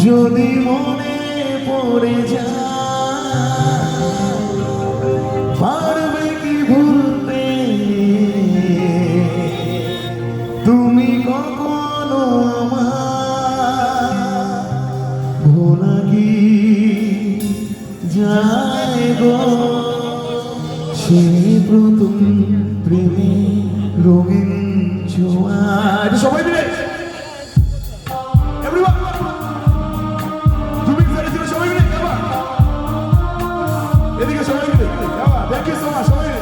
যদি মনে পড়ে যায় পারবে কি ভুলতে তুমি কখনো আমার ভোলা কি যায় গো সেই প্রথম প্রেমে রঙিন ছোঁয়া সবাই মিলে এদিকে সবাই মিলে থ্যাংক ইউ সো মাচ সবাই মিলে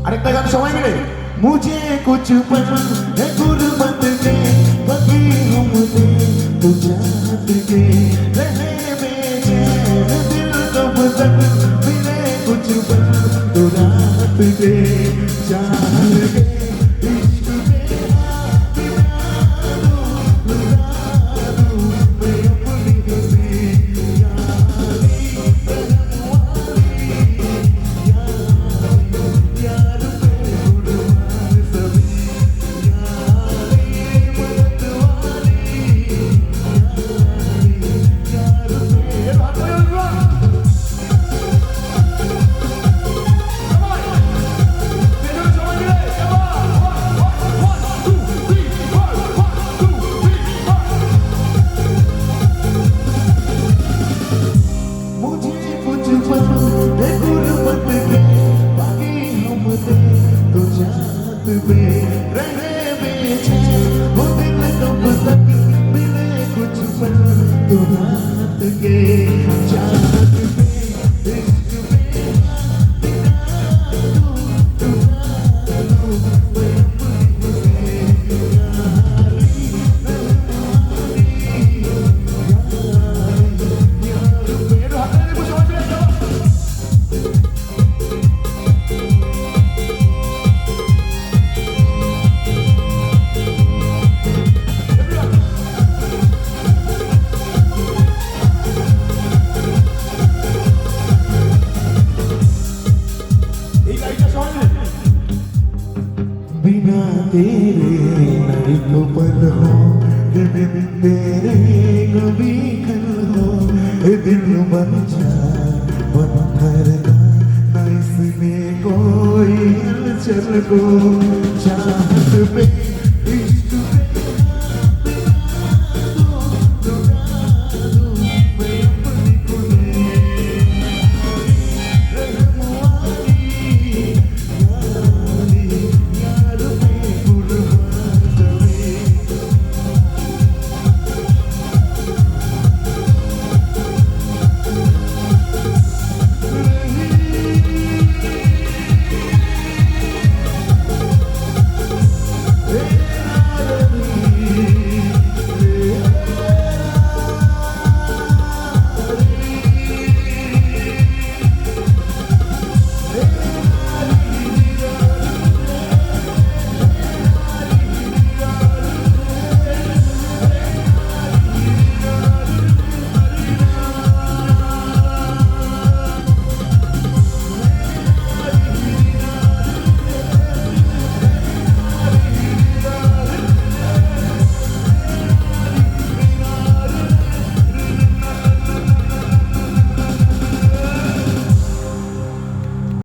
আরেকটা গান সবাই মিলে मुझे कुछ पल है गुरबत के बाकी हम दे तो चाहत के रहने बेचैन दिल कब तक मिले कुछ पल तो रात के चाहत के इश्क मेरा लुटा दूं मैं अपनी हंसी यारी यार बिना तेरे नहीं तो पल हो, बिन तेरे कभी कल हो, दिल बन जा बन ठहरना न इसमें कोई हलचल को, चाहत पे